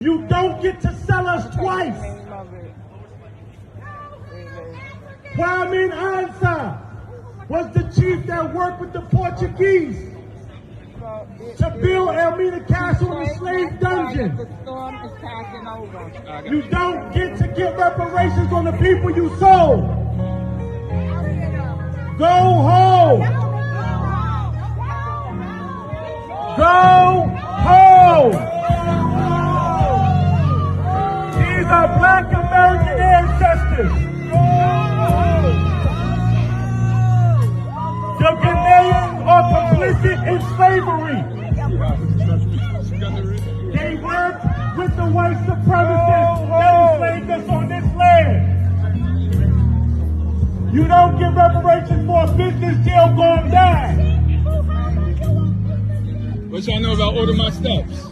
You don't get to sell us twice. Kwame Ansa was the chief that worked with the Portuguese to build Elmina Castle in the slave dungeon. The storm is passing over. You don't get to get reparations on the people you sold. Go home. Go home. These are Black American ancestors. The Ghanaians are complicit in slavery. They worked with the white supremacists that enslaved us on this land. You don't give reparations for a business deal gone bad. What y'all know about Order My Steps?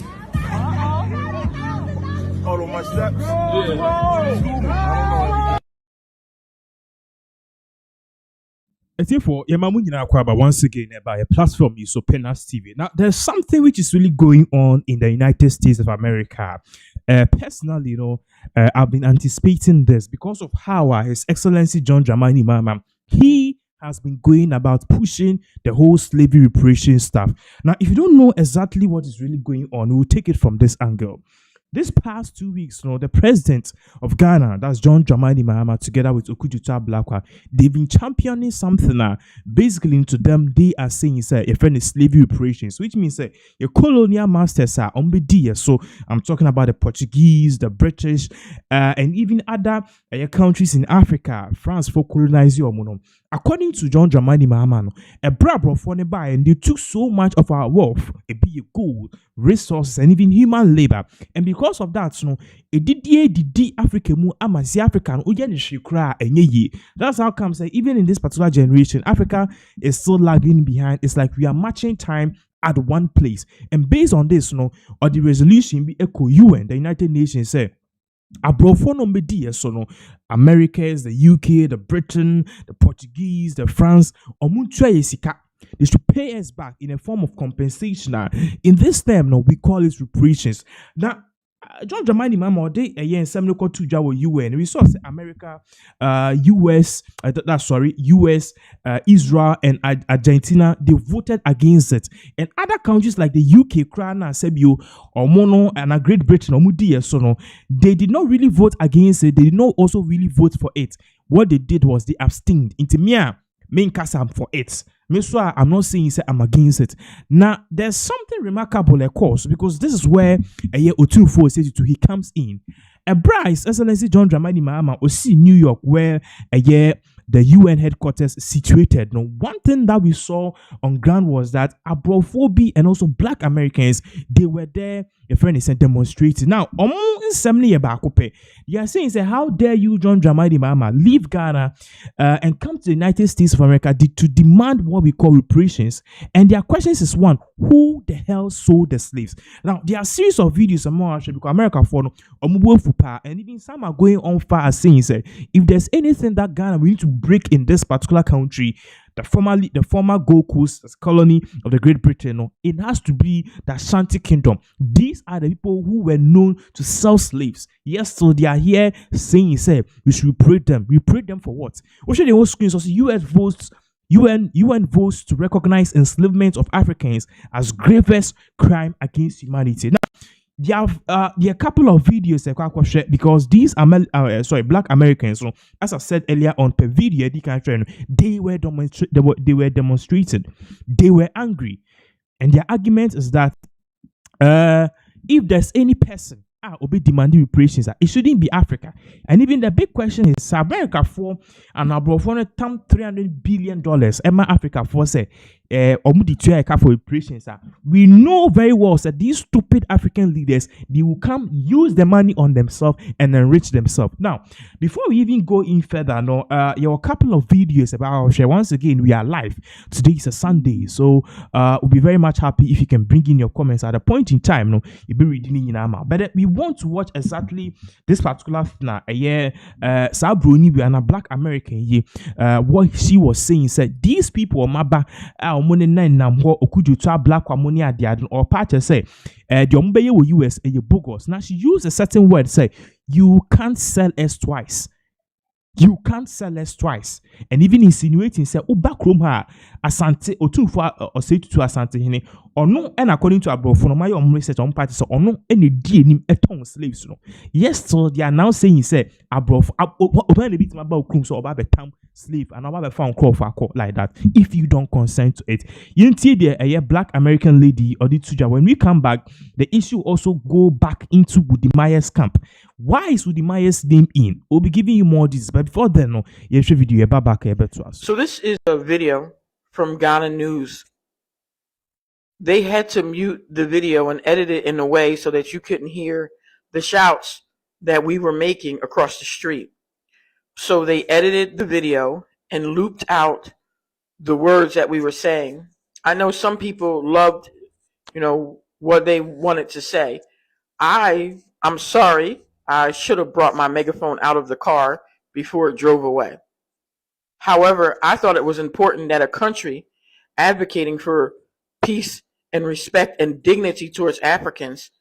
Order My Steps? Yeah. Therefore, once again about a platform you so Penas TV. Now, there's something which is really going on in the United States of America. Personally, I've been anticipating this because of how His Excellency John Dramani Mahama, he has been going about pushing the whole slavery reparation stuff. Now, if you don't know exactly what is really going on, we'll take it from this angle. This past 2 weeks, the president of Ghana, that's John Dramani Mahama, together with Okujuta Blakwa, they've been championing something. Basically, to them, they are saying, a friend is slavery reparations, which means your colonial masters are unbedi. So I'm talking about the Portuguese, the British, and even other countries in Africa. France for colonizing your. According to John Dramani Mahama, a brabro for nearby, and they took so much of our wealth, gold, resources, and even human labor. And because of that, it did Africa mu amasi African shikra and that's how come say even in this particular generation, Africa is still lagging behind. It's like we are matching time at one place. And based on this, or the resolution be echo UN, the United Nations say. Americans, the UK, the Britain, the Portuguese, the France, they should pay us back in a form of compensation. In this term, we call it reparations. Now, John Dramani Mahama, they again some local to Jawa UN. We saw America, US, Israel, and Argentina. They voted against it, and other countries like the UK, Krana, Sebio, or Mono, and Great Britain, or Mudia, they did not really vote against it. They did not also really vote for it. What they did was they abstained. Into main kasam for it. I'm not saying I'm against it. Now, there's something remarkable, of course, because this is where Otumfour Asantehene he comes in. A Bryce, Excellency John Dramani Mahama, was in New York, where the UN headquarters situated. Now, one thing that we saw on ground was that Abrophobia and also Black Americans, they were there. A friend is demonstrating. Now, they are saying, how dare you, John Dramani Mahama, leave Ghana and come to the United States of America to demand what we call reparations? And their questions is one, who the hell sold the slaves? Now, there are a series of videos because America for and even some are going on far as saying, if there's anything that Ghana we need to break in this particular country, the former Gold Coast colony of the Great Britain, it has to be the Ashanti Kingdom. These are the people who were known to sell slaves. Yes, so they are here saying, we should reparate them. Reparate them for what? What should the whole screen? So UN votes to recognize enslavement of Africans as gravest crime against humanity. Now, there are a couple of videos because these Black Americans, as I said earlier on per video, they were demonstrated, they were angry, and their argument is that if there's any person be demanding reparations, it shouldn't be Africa. And even the big question is America for and abroad for $300 billion. Emma Africa for say for reparations. We know very well that these stupid African leaders, they will come use the money on themselves and enrich themselves. Now, before we even go in further, there are a couple of videos about our share. Once again, we are live. Today is a Sunday, so we'll be very much happy if you can bring in your comments at a point in time. You'll be reading in our but we want to watch exactly this particular Sabroni, we are a Black American here. What she was saying said these people maba omone nine nam ho okudu to black ammonia ade or part say the ombeye wo US a bogus. Now she used a certain word say you can't sell us twice. You can't sell us twice. And even insinuating say back room her Asante Otumfour Asantehene or no, and according to Abro from my own research on parties or no any DNA eton slaves. No. Yes, so they are now saying say Abro open a bit about crooms or about town slave and about found call for a court like that. If you don't consent to it, you see there a black American lady or the Tuja. When we come back, the issue also go back into Woody Myers camp. Why is Woody Myers name in? We'll be giving you more of this, but before then, no, you should video back to us. So this is a video from Ghana News. They had to mute the video and edit it in a way so that you couldn't hear the shouts that we were making across the street. So they edited the video and looped out the words that we were saying. I know some people loved, what they wanted to say. I'm sorry. I should have brought my megaphone out of the car before it drove away. However, I thought it was important that a country advocating for peace and respect and dignity towards Africans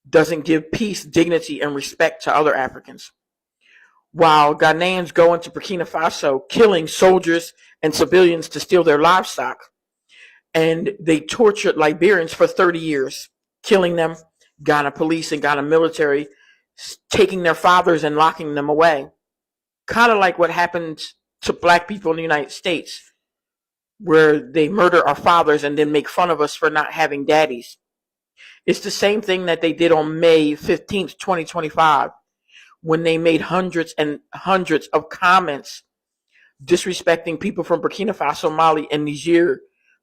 doesn't give peace, dignity, and respect to other Africans. While Ghanaians go into Burkina Faso killing soldiers and civilians to steal their livestock, and they tortured Liberians for 30 years, killing them, Ghana police and Ghana military taking their fathers and locking them away. Kind of like what happened to black people in the United States, where they murder our fathers and then make fun of us for not having daddies. It's the same thing that they did on May 15th, 2025, when they made hundreds and hundreds of comments disrespecting people from Burkina Faso, Mali, and Niger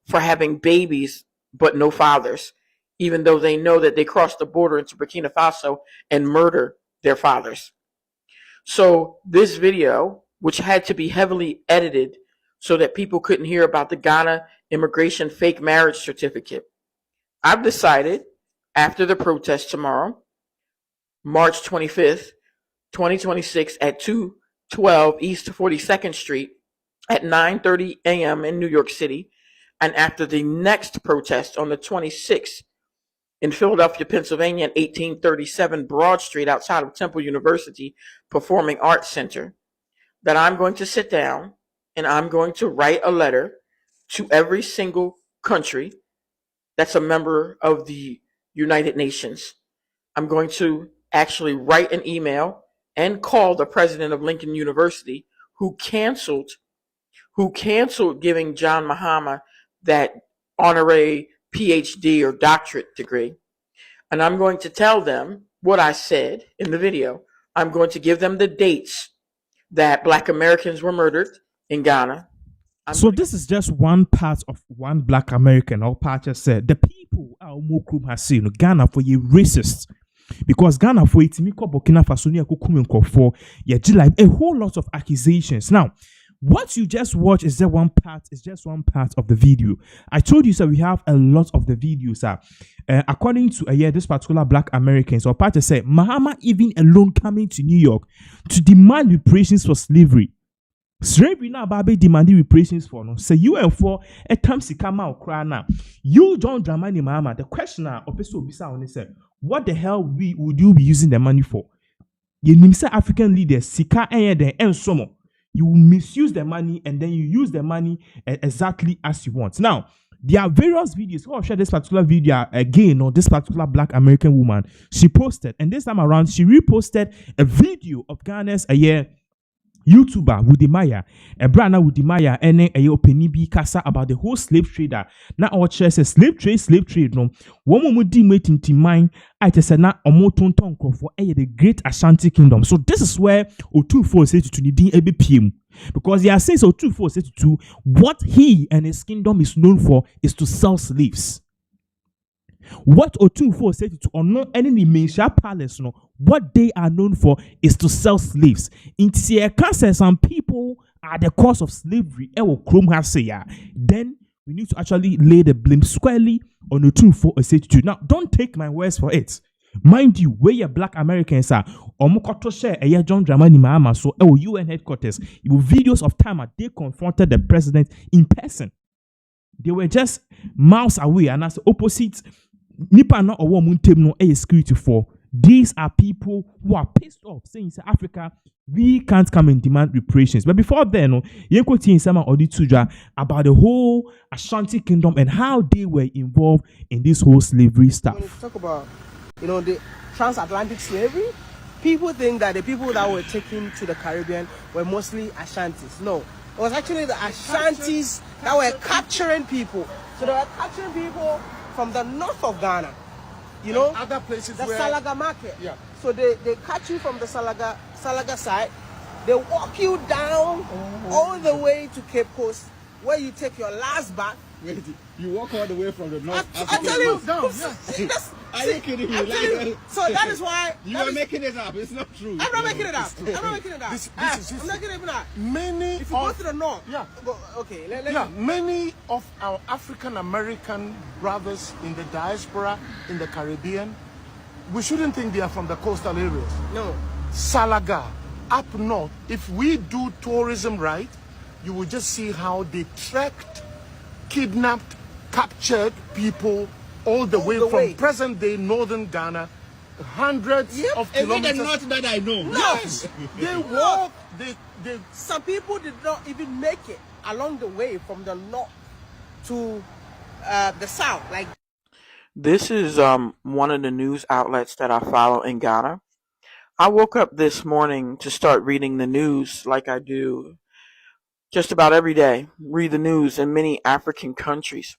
for having babies but no fathers, even though they know that they crossed the border into Burkina Faso and murder their fathers. So this video, which had to be heavily edited so that people couldn't hear about the Ghana immigration fake marriage certificate, I've decided after the protest tomorrow, March 25th, 2026 at 212 East 42nd Street at 9:30 a.m. in New York City, and after the next protest on the 26th in Philadelphia, Pennsylvania at 1837 Broad Street outside of Temple University Performing Arts Center, that I'm going to sit down and I'm going to write a letter to every single country that's a member of the United Nations. I'm going to actually write an email and call the president of Lincoln University who canceled giving John Mahama that honorary PhD or doctorate degree. And I'm going to tell them what I said in the video. I'm going to give them the dates that black Americans were murdered in Ghana. So this is just one part of one black American, or Pacha said. The people are Mokrum has seen Ghana for ye racist. Because Ghana for it, Miko Burkina Faso, for a whole lot of accusations. Now, what you just watched is just one part of the video. I told you so we have a lot of the videos. According to this particular black Americans, or Pacha said, Mahama even alone coming to New York to demand reparations for slavery. Slavery now, Baby demanding reparations for no. Say you and for a time to come out cry now. You John Dramani Mahama. The questioner Opeso Bisa only said, what the hell would you be using the money for? You nimsa African leaders, Sika and Somo. You misuse the money and then you use the money exactly as you want. Now, there are various videos. I'll share this particular video again on this particular black American woman. She posted, and this time around, she reposted a video of Ghana's YouTuber Woody Maya, a brand Woody Maya, and a opinion kasa about the whole slave trader. Now our church says slave trade. No, one more demote into mind. I just said na omoton tonko for the great Ashanti kingdom. So this is where Otumfour said to need ABPM, because he says Otumfour said to what he and his kingdom is known for is to sell slaves. What Otumfour said to honor any Mesha palace, no, what they are known for is to sell slaves. In Tier some people are the cause of slavery. Then we need to actually lay the blame squarely on Otumfour Asantehene. Now, don't take my words for it. Mind you, where your black Americans are, Omokoto share a John Dramani Mahama, so UN headquarters, you videos of time they confronted the president in person. They were just miles away, and as opposite nipa na owo muntem no a security for. These are people who are pissed off, saying, Africa, we can't come and demand reparations. But before then, no, Yenko Sama Odituja about the whole Ashanti kingdom and how they were involved in this whole slavery stuff. When you talk about, the transatlantic slavery, people think that the people that were taken to the Caribbean were mostly Ashantis. No, it was actually the Ashantis that were capturing people. So they were capturing people from the north of Ghana. Other places the where Salaga market. Yeah. So they catch you from the Salaga side. They walk you down all the way to Cape Coast, where you take your last bath. Wait, you walk all the way from the north. I tell you, Are you kidding me? So that is why You are making it up. It's not true. I'm not making it up. I'm not making it up. I'm not making it up. many If you go to the north, okay, let me. many of our African American brothers in the diaspora in the Caribbean, we shouldn't think they are from the coastal areas. No. Salaga, up north, if we do tourism right, you will just see how they tracked, kidnapped, captured people all the way from present-day northern Ghana, hundreds of Even the kilometers. north that I know. Yes, they walk. They. Some people did not even make it along the way from the north to the south. Like This is one of the news outlets that I follow in Ghana. I woke up this morning to start reading the news like I do just about every day. Read the news in many African countries.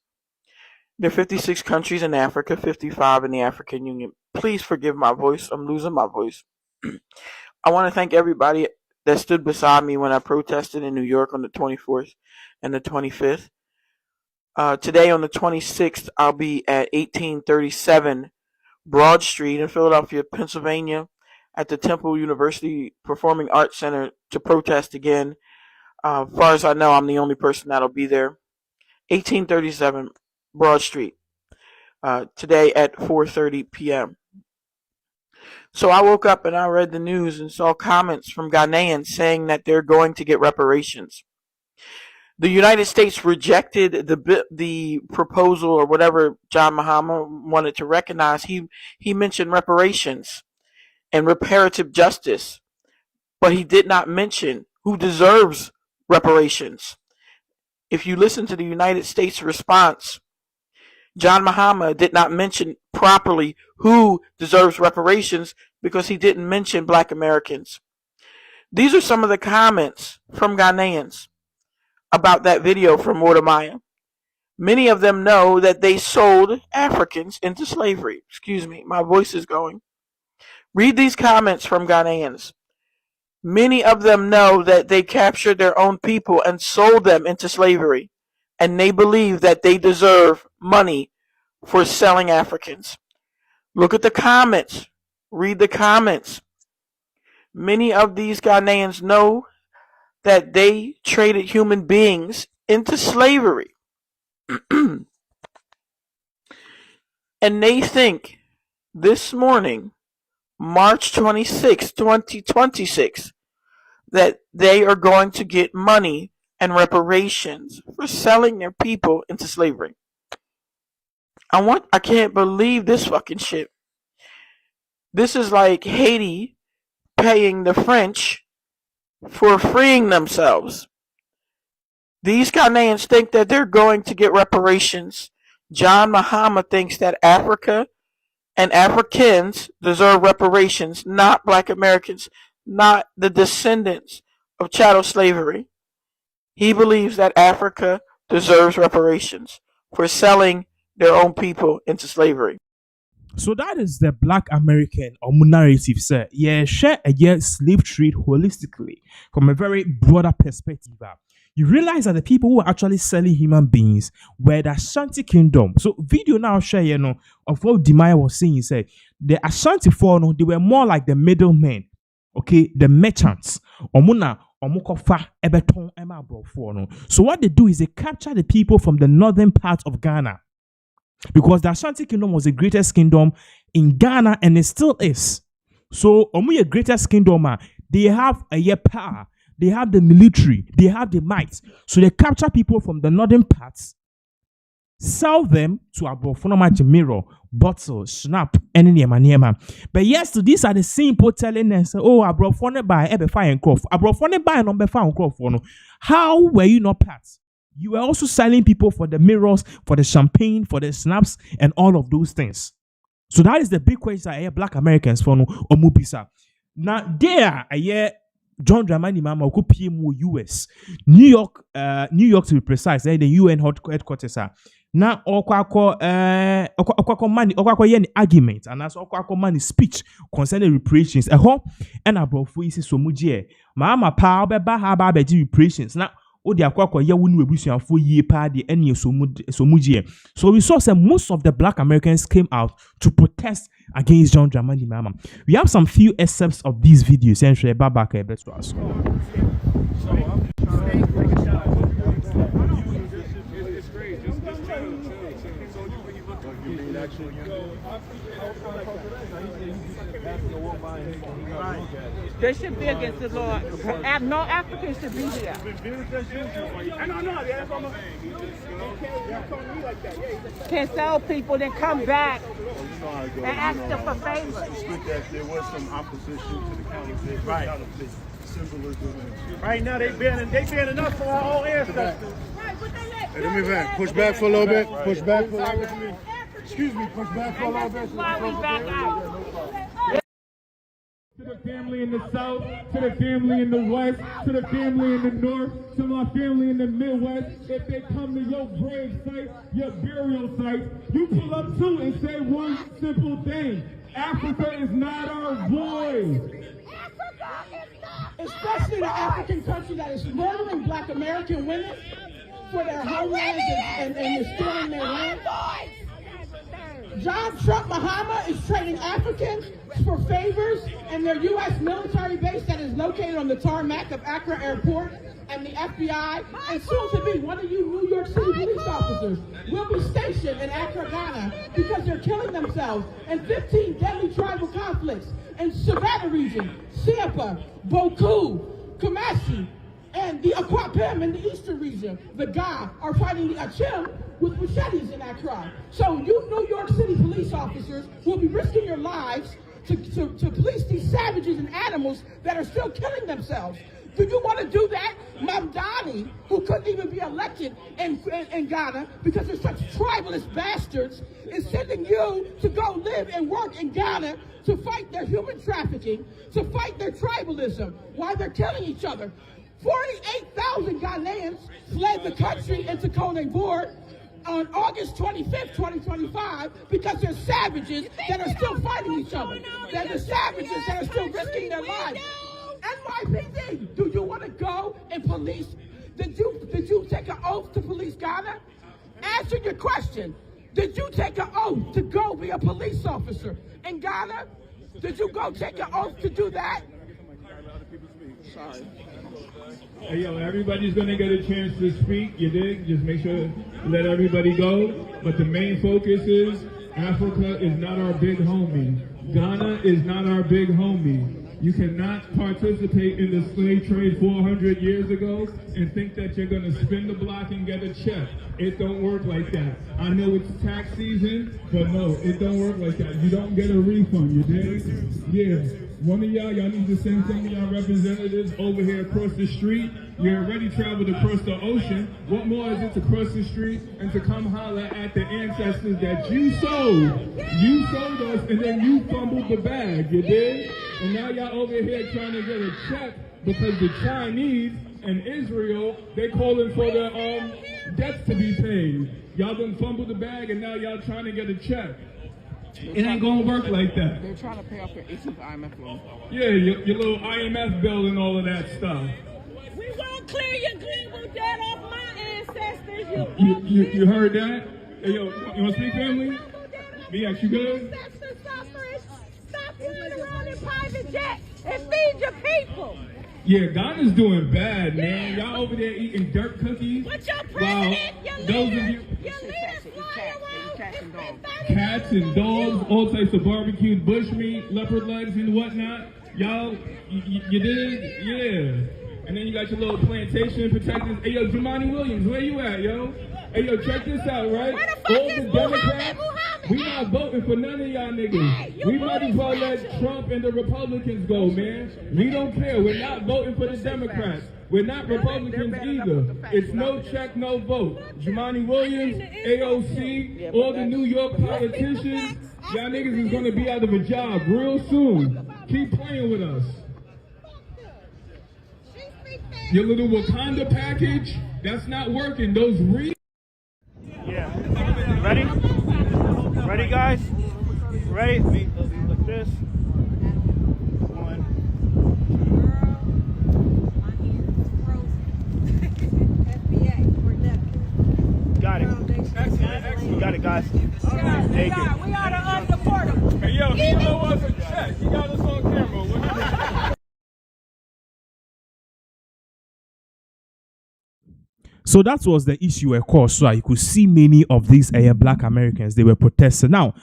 There are 56 countries in Africa, 55 in the African Union. Please forgive my voice. I'm losing my voice. I want to thank everybody that stood beside me when I protested in New York on the 24th and the 25th. Today on the 26th, I'll be at 1837 Broad Street in Philadelphia, Pennsylvania, at the Temple University Performing Arts Center to protest again. As far as I know, I'm the only person that'll be there. 1837 Broad Street. Today at 4:30 p.m. So I woke up and I read the news and saw comments from Ghanaians saying that they're going to get reparations. The United States rejected the proposal or whatever John Mahama wanted to recognize. He mentioned reparations and reparative justice, but he did not mention who deserves reparations. If you listen to the United States response, John Mahama did not mention properly who deserves reparations because he didn't mention Black Americans. These are some of the comments from Ghanaians about that video from Mortimer. Many of them know that they sold Africans into slavery. Excuse me, my voice is going. Read these comments from Ghanaians. Many of them know that they captured their own people and sold them into slavery, and they believe that they deserve money for selling Africans. Look at the comments. Read the comments. Many of these Ghanaians know that they traded human beings into slavery. And they think this morning, March 26, 2026, that they are going to get money and reparations for selling their people into slavery. I can't believe this fucking shit. This is like Haiti paying the French for freeing themselves. These Ghanaians think that they're going to get reparations. John Mahama thinks that Africa and Africans deserve reparations, not Black Americans, not the descendants of chattel slavery. He believes that Africa deserves reparations for selling their own people into slavery. So that is the Black American or narrative, sir. Yeah, share a slave trade holistically from a very broader perspective. You realize that the people who are actually selling human beings were the Ashanti kingdom. So video now share, of what Demaya was saying. He said the Ashanti they were more like the middlemen, okay, the merchants. So what they do is they capture the people from the northern part of Ghana. Because the Ashanti kingdom was the greatest kingdom in Ghana and it still is. So, the greatest kingdom, they have a power, they have the military, they have the might. So they capture people from the northern parts sell them to Abrofonoma mirror, bottle, snap, and niema. But yes, so these are the simple telling us, oh, Abrofone buy ebe fine crop. Abrofone buy number fine crop. How were you not part? You were also selling people for the mirrors, for the champagne, for the snaps, and all of those things. So that is the big question I hear Black Americans for no omubisa. Now there I hear John Dramani Mahama who PMO US, New York to be precise, the UN headquarters are. Now okwako yen argument and as okwako money speech concerning reparations. And abrofu isi somujie. Mahama pa obeba ha ba beji reparations. Now odi akwako ye wunu ebusuafo yie pa de ene somujie. So we saw that most of the Black Americans came out to protest against John Dramani Mahama. We have some few excerpts of these videos and share back to us. They should be against the law. No Africans should be here. Can sell people, then come back and ask them for favors. There was some opposition to the counterfeit. Right. Right now they banning us from our own ancestors. Hey, let me back. Push back for a little bit. Push back for a little bit. Excuse me, push back for a little bit. Why we back out? To the family in the South, to the family in the West, to the family in the North, to my family in the Midwest, if they come to your grave site, your burial site, you pull up too and say one simple thing. Africa is not our voice. Especially the African country that is murdering Black American women for their homelands and stealing their land. John Trump Mahama is trading Africans for favors in their U.S. military base that is located on the tarmac of Accra Airport, and the FBI, and soon to be one of you New York City police officers, will be stationed in Accra, Ghana, because they're killing themselves in 15 deadly tribal conflicts in Savannah region, Siapa, Boku, Kumasi, and the Akwapim in the eastern region. The Ga are fighting the Achim with machetes in Accra. So you New York City police officers will be risking your lives to police these savages and animals that are still killing themselves. Do you want to do that? Mamdani, who couldn't even be elected in Ghana because they're such tribalist bastards, is sending you to go live and work in Ghana to fight their human trafficking, to fight their tribalism, while they're killing each other. 48,000 Ghanaians fled the country into Cote d'Ivoire on August 25th, 2025, because they're savages that are still fighting each other. They're the savages that are still risking their lives. NYPD, do you want to go and police? Did you take an oath to police Ghana? Answer your question. Did you take an oath to go be a police officer in Ghana? Did you go take an oath to do that? Sorry. Hey, yo, everybody's going to get a chance to speak, you dig? Just make sure to let everybody go. But the main focus is Africa is not our big homie. Ghana is not our big homie. You cannot participate in the slave trade 400 years ago and think that you're going to spin the block and get a check. It don't work like that. I know it's tax season, but no, it don't work like that. You don't get a refund, you dig? Yeah. One of y'all need to send some of y'all representatives over here across the street. You already traveled across the ocean. What more is it to cross the street and to come holler at the ancestors that you sold? You sold us and then you fumbled the bag, you did? And now y'all over here trying to get a check because the Chinese and Israel, they calling for their debts to be paid. Y'all done fumbled the bag and now y'all trying to get a check. It ain't gonna work like that. They're trying to pay off their 18th IMF loan. Yeah, your little IMF bill and all of that stuff. We won't clear your global debt off my ancestors. You heard that? Hey, yo, you wanna speak, family? BX, you good? Stop flying around in private jets and feed your people. Yeah, Ghana's doing bad, man. Y'all over there eating dirt cookies. But your president, your leaders fly around. Cats and dogs, all types of barbecued bushmeat, leopard legs and whatnot. Y'all, you did? Yeah. And then you got your little plantation protectors. Hey, yo, Jumaane Williams, where you at, yo? Hey, yo, check this out, right? Where the fuck All is the Muhammad? Democrats, we not voting for none of y'all niggas. Hey, you We might as well let voting Trump and the Republicans go, man. We don't care. We're not voting for the Democrats. We're not Republicans either. It's no check, no vote. Jumaane Williams, AOC, all the New York politicians, y'all niggas is gonna be out of a job real soon. Keep playing with us. Your little Wakanda package, that's not working. Those Yeah. Ready? Ready, guys? Ready? Like this. 1, 2. Got it. You got it, guys. Take it. We are the undeportable. Hey, yo, he owe us a check. He got us on camera. So that was the issue, of course. So you could see many of these Black Americans, they were protesting. Now,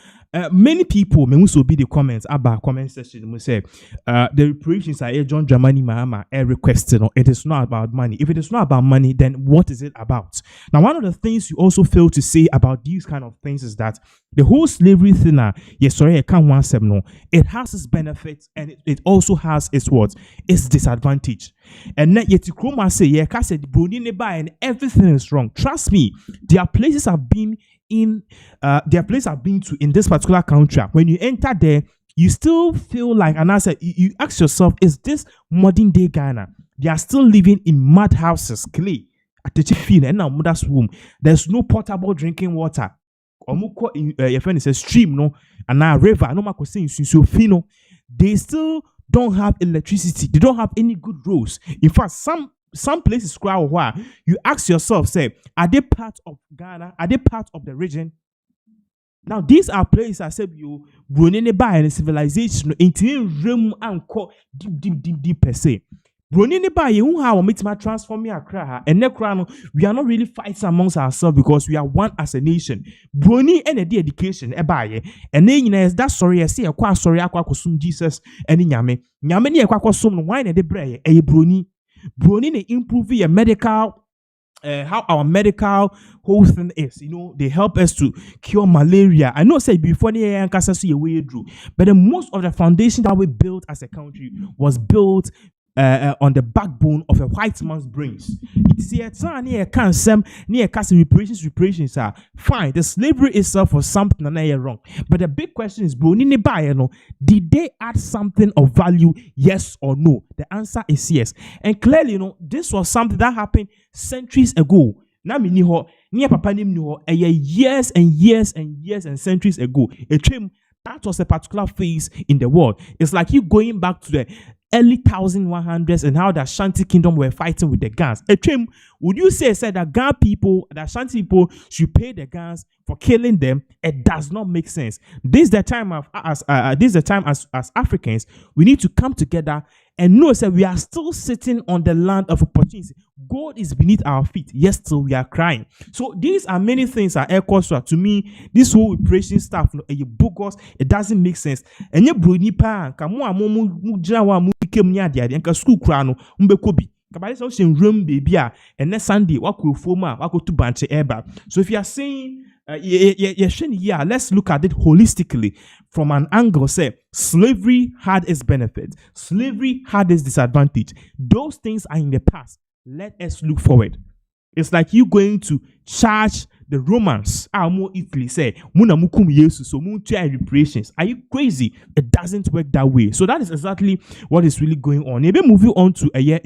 many people may also be the comments about comment section. We say the reparations are John Dramani Mahama requested. It is not about money. If it is not about money, then what is it about? Now, one of the things you also fail to say about these kind of things is that the whole slavery thing, yes, sorry, I can't want them. No, it has its benefits and it also has its what? Its disadvantage. And yet, Kroma say, yeah, said Bruni neba and everything is wrong. Trust me, there are places I've been in, to in this particular country. When you enter there, you still feel like, and I said, you ask yourself, is this modern day Ghana? They are still living in mud houses, clay, at the field, and now mother's womb. There's no potable drinking water. Your friend is a stream, no, and now river. No matter what, they still don't have electricity. They don't have any good roads. In fact, some places where you ask yourself, say, are they part of Ghana? Are they part of the region? Now, these are places I said you running by a civilization into room and deep per se. Running by you how meet my transform me Accra and Necrano. We are not really fighting amongst ourselves because we are one as a nation. Brony and the education and then that's sorry I say a sorry aquasum Jesus and Yame aquasum wine and the bray a brony they improve your medical how our medical whole thing is, they help us to cure malaria. I know say before the cancer see a way through, but the most of the foundation that we built as a country was built on the backbone of a white man's brains. It's here near cancer, near cancer reparations are fine. The slavery itself was something wrong. But the big question is, bro, did they add something of value, yes or no? The answer is yes. And clearly, this was something that happened centuries ago. Now me near papa years and years and years and centuries ago. That was a particular phase in the world. It's like you going back to the early 1100s and how the Ashanti kingdom were fighting with the Ghans. Would you say that the Ashanti people should pay the Ghans for killing them? It does not make sense. This is the time as Africans, we need to come together and know that we are still sitting on the land of opportunity. God is beneath our feet. Yes, still we are crying. So these are many things that to me, this whole reparation stuff, bogus, it doesn't make sense. And you bruni pa school crown kabale so shen room baby and next Sunday wako foma wako to banche eba. So if you are saying let's look at it holistically from an angle. Say slavery had its benefits, slavery had its disadvantage. Those things are in the past. Let us look forward. It's like you going to charge the Romans. Italy say muna mukum yesu so mun try reparations. Are you crazy? It doesn't work that way. So that is exactly what is really going on. Maybe moving on to a year.